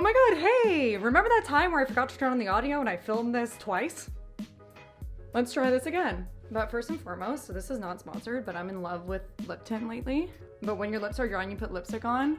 my god, hey! Remember that time where I forgot to turn on the audio and I filmed this twice? Let's try this again. But first and foremost, so this is not sponsored, but I'm in love with lip tint lately. But when your lips are dry and you put lipstick on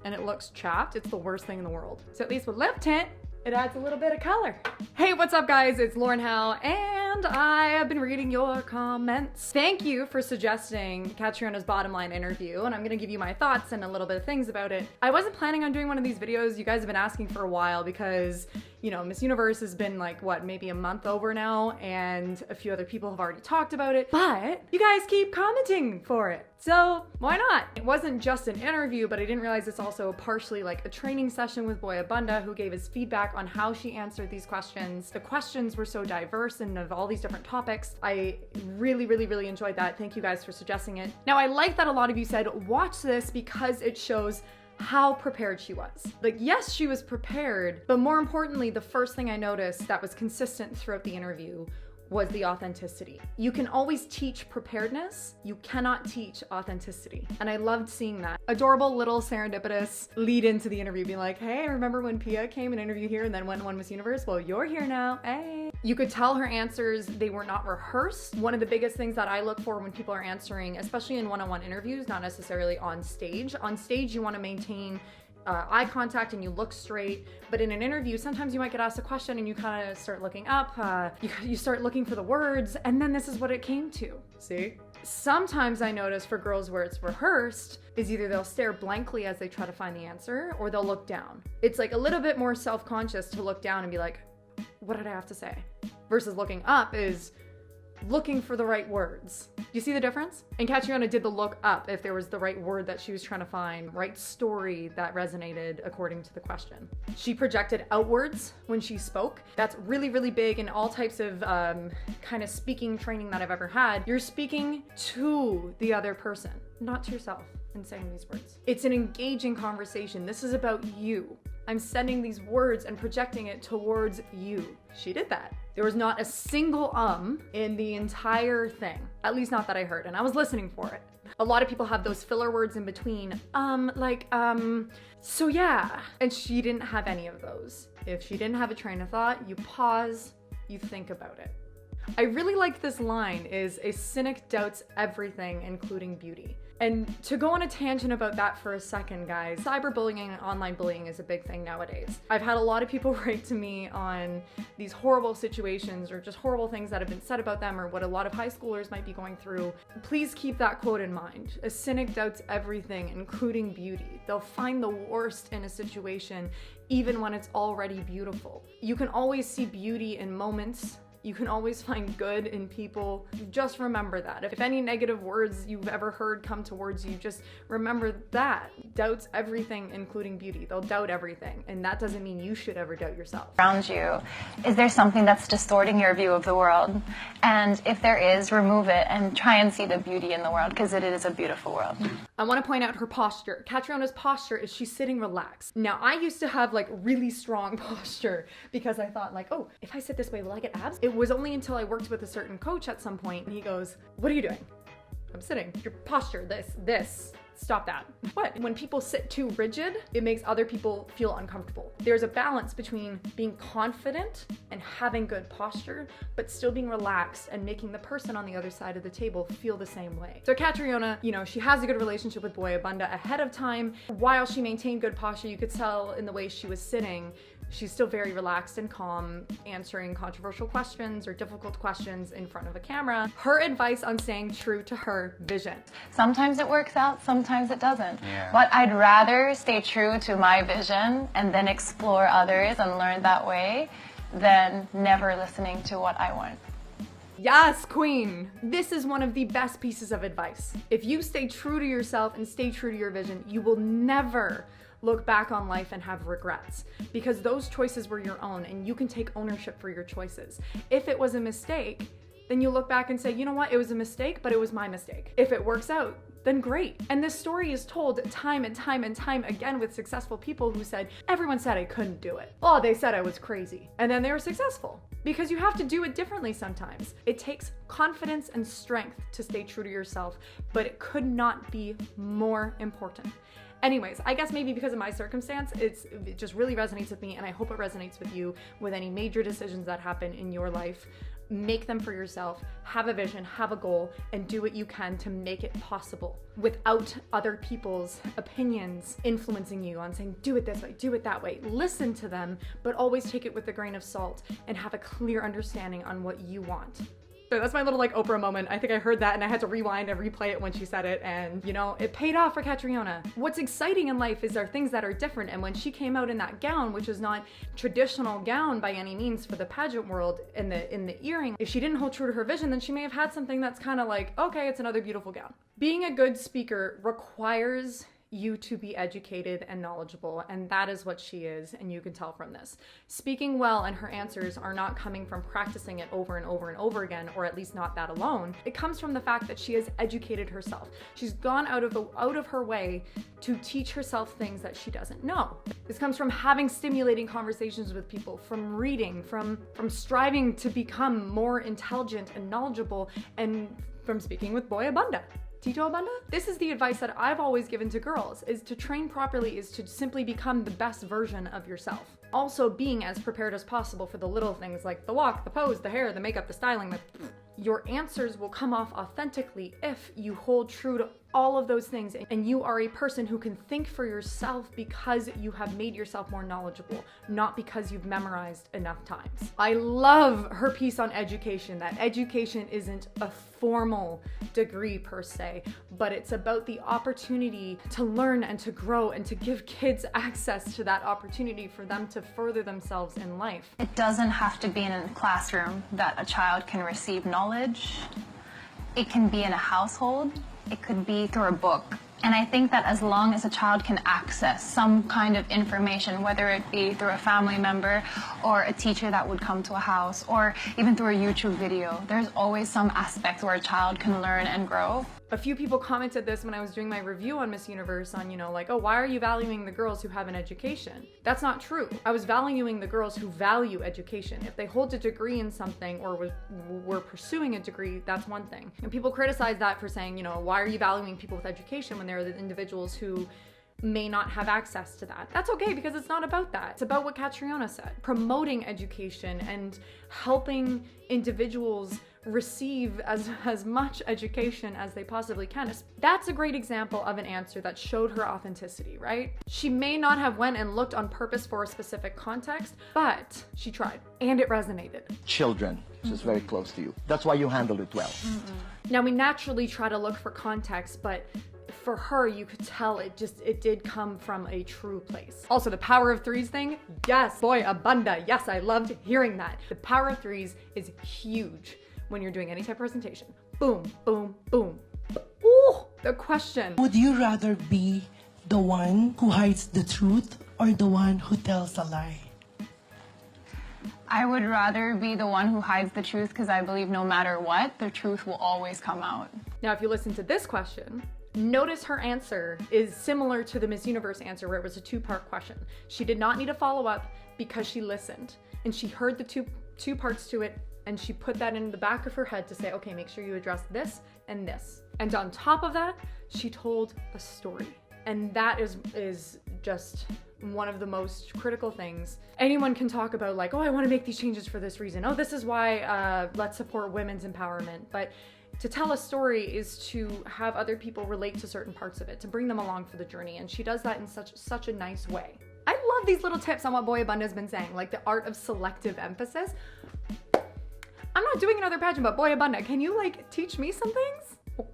and it looks chapped, it's the worst thing in the world. So at least with lip tint, it adds a little bit of color. Hey, what's up guys? It's Lauren Howe and I have been reading your comments. Thank you for suggesting Catriona's Bottomline Interview, and I'm gonna give you my thoughts and a little bit of things about it. I wasn't planning on doing one of these videos. You guys have been asking for a while because, you know, Miss Universe has been like, what, maybe a month over now, and a few other people have already talked about it, but you guys keep commenting for it. So why not? It wasn't just an interview, but I didn't realize it's also partially like a training session with Abunda, who gave his feedback on how she answered these questions. The questions were so diverse and of all these different topics. I really enjoyed that. Thank you guys for suggesting it. Now, I like that a lot of you said, watch this because it shows how prepared she was. Like, yes, she was prepared, but more importantly, the first thing I noticed that was consistent throughout the interview was the authenticity. You can always teach preparedness, you cannot teach authenticity. And I loved seeing that. Adorable little serendipitous lead into the interview, being like, hey, remember when Pia came and interviewed here and then won Miss Universe? Well, you're here now, hey. You could tell her answers, they were not rehearsed. One of the biggest things that I look for when people are answering, especially in one-on-one interviews, not necessarily on stage. On stage, you wanna maintain eye contact and you look straight, but in an interview sometimes you might get asked a question and you kind of start looking up, you start looking for the words, and then this is what it came to. See? Sometimes I notice for girls where it's rehearsed is either they'll stare blankly as they try to find the answer, or they'll look down. It's like a little bit more self-conscious to look down and be like, what did I have to say? Versus looking up is looking for the right words. Do you see the difference? And Catriona did the look up if there was the right word that she was trying to find, right story that resonated according to the question. She projected outwards when she spoke. That's really big in all types of kind of speaking training that I've ever had. You're speaking to the other person, not to yourself in saying these words. It's an engaging conversation. This is about you. I'm sending these words and projecting it towards you. She did that. There was not a single in the entire thing. At least not that I heard, and I was listening for it. A lot of people have those filler words in between, so yeah. And she didn't have any of those. If she didn't have a train of thought, you pause, you think about it. I really liked this line, is a cynic doubts everything, including beauty. And to go on a tangent about that for a second, guys, cyberbullying and online bullying is a big thing nowadays. I've had a lot of people write to me on these horrible situations or just horrible things that have been said about them or what a lot of high schoolers might be going through. Please keep that quote in mind. A cynic doubts everything, including beauty. They'll find the worst in a situation, even when it's already beautiful. You can always see beauty in moments. You can always find good in people. Just remember that. If any negative words you've ever heard come towards you, just remember that. Doubts everything, including beauty. They'll doubt everything, and that doesn't mean you should ever doubt yourself. Around you, is there something that's distorting your view of the world? And if there is, remove it and try and see the beauty in the world, because it is a beautiful world. I want to point out her posture. Catriona's posture is she's sitting relaxed. Now, I used to have like really strong posture because I thought like, oh, if I sit this way, will I get abs? It was only until I worked with a certain coach at some point and he goes, what are you doing? I'm sitting. Your posture, this. Stop that. What? When people sit too rigid, it makes other people feel uncomfortable. There's a balance between being confident and having good posture, but still being relaxed and making the person on the other side of the table feel the same way. So Catriona, you know, she has a good relationship with Abunda ahead of time. While she maintained good posture, you could tell in the way she was sitting, she's still very relaxed and calm, answering controversial questions or difficult questions in front of a camera. Her advice on staying true to her vision. Sometimes it works out, sometimes it doesn't. Yeah. But I'd rather stay true to my vision and then explore others and learn that way than never listening to what I want. Yes, queen. This is one of the best pieces of advice. If you stay true to yourself and stay true to your vision, you will never look back on life and have regrets, because those choices were your own and you can take ownership for your choices. If it was a mistake, then you look back and say, you know what, it was a mistake, but it was my mistake. If it works out, then great. And this story is told time and time and time again with successful people who said, everyone said I couldn't do it. Oh, they said I was crazy. And then they were successful. Because you have to do it differently sometimes. It takes confidence and strength to stay true to yourself, but it could not be more important. Anyways, I guess maybe because of my circumstance, it just really resonates with me, and I hope it resonates with you with any major decisions that happen in your life. Make them for yourself, have a vision, have a goal, and do what you can to make it possible without other people's opinions influencing you on saying, do it this way, do it that way. Listen to them, but always take it with a grain of salt and have a clear understanding on what you want. So that's my little like Oprah moment. I think I heard that and I had to rewind and replay it when she said it, and you know, it paid off for Catriona. What's exciting in life is there are things that are different, and when she came out in that gown, which is not traditional gown by any means for the pageant world, in the earring, if she didn't hold true to her vision, then she may have had something that's kind of like, okay, it's another beautiful gown. Being a good speaker requires you to be educated and knowledgeable, and that is what she is, and you can tell from this. Speaking well, and her answers are not coming from practicing it over and over and over again, or at least not that alone. It comes from the fact that she has educated herself. She's gone out of her way to teach herself things that she doesn't know. This comes from having stimulating conversations with people, from reading, from striving to become more intelligent and knowledgeable, and from speaking with Boy Abunda. Tito Abunda? This is the advice that I've always given to girls, is to train properly, is to simply become the best version of yourself. Also being as prepared as possible for the little things like the walk, the pose, the hair, the makeup, the styling. Your answers will come off authentically if you hold true to all of those things, and you are a person who can think for yourself because you have made yourself more knowledgeable, not because you've memorized enough times. I love her piece on education, that education isn't a formal degree per se, but it's about the opportunity to learn and to grow and to give kids access to that opportunity for them to further themselves in life. It doesn't have to be in a classroom that a child can receive knowledge. It can be in a household. It could be through a book. And I think that as long as a child can access some kind of information, whether it be through a family member or a teacher that would come to a house, or even through a YouTube video, there's always some aspect where a child can learn and grow. A few people commented this when I was doing my review on Miss Universe on, you know, like, oh, why are you valuing the girls who have an education? That's not true. I was valuing the girls who value education. If they hold a degree in something or were pursuing a degree, that's one thing. And people criticize that for saying, you know, why are you valuing people with education when there are the individuals who may not have access to that? That's okay, because it's not about that. It's about what Catriona said. Promoting education and helping individuals receive as much education as they possibly can. That's a great example of an answer that showed her authenticity, right? She may not have went and looked on purpose for a specific context, but she tried, and it resonated. Children, which is very close to you. That's why you handled it well. Now, we naturally try to look for context, but for her, you could tell it did come from a true place. Also, the power of threes thing, yes, Boy Abunda, yes, I loved hearing that. The power of threes is huge when you're doing any type of presentation. Boom, boom, boom. Ooh, the question. Would you rather be the one who hides the truth or the one who tells a lie? I would rather be the one who hides the truth, because I believe no matter what, the truth will always come out. Now, if you listen to this question, notice her answer is similar to the Miss Universe answer, where it was a two-part question. She did not need a follow-up because she listened, and she heard the two parts to it, and she put that in the back of her head to say, okay, make sure you address this and this. And on top of that, she told a story. And that is just one of the most critical things. Anyone can talk about like, oh, I want to make these changes for this reason. Oh, this is why let's support women's empowerment. But to tell a story is to have other people relate to certain parts of it, to bring them along for the journey. And she does that in such a nice way. I love these little tips on what Boy Abunda's been saying, like the art of selective emphasis. I'm not doing another pageant, but Boy Abunda, can you like teach me some things?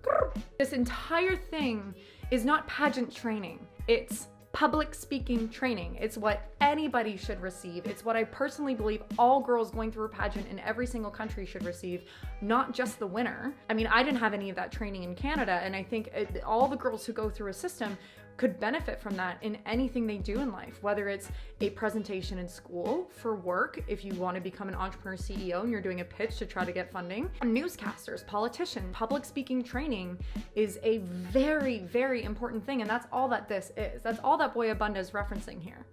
This entire thing is not pageant training. It's public speaking training. It's what anybody should receive. It's what I personally believe all girls going through a pageant in every single country should receive, not just the winner. I mean, I didn't have any of that training in Canada, and I think all the girls who go through a system could benefit from that in anything they do in life, whether it's a presentation in school, for work, if you want to become an entrepreneur CEO and you're doing a pitch to try to get funding, newscasters, politicians. Public speaking training is a very, very important thing, and that's all that this is. That's all that Boy Abunda is referencing here.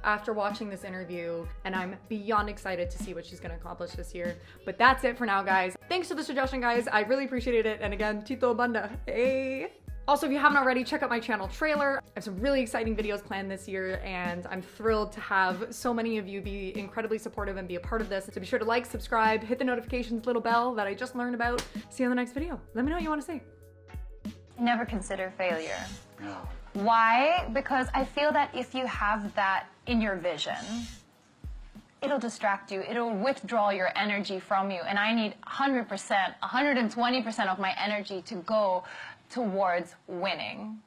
After watching this interview, and I'm beyond excited to see what she's going to accomplish this year. But that's it for now, guys. Thanks for the suggestion, guys. I really appreciated it. And again, Tito Abunda. Hey! Also, if you haven't already, check out my channel trailer. I have some really exciting videos planned this year, and I'm thrilled to have so many of you be incredibly supportive and be a part of this. So be sure to like, subscribe, hit the notifications little bell that I just learned about. See you on the next video. Let me know what you want to say. Never consider failure. Why? Because I feel that if you have that in your vision, it'll distract you. It'll withdraw your energy from you. And I need 100%, 120% of my energy to go towards winning.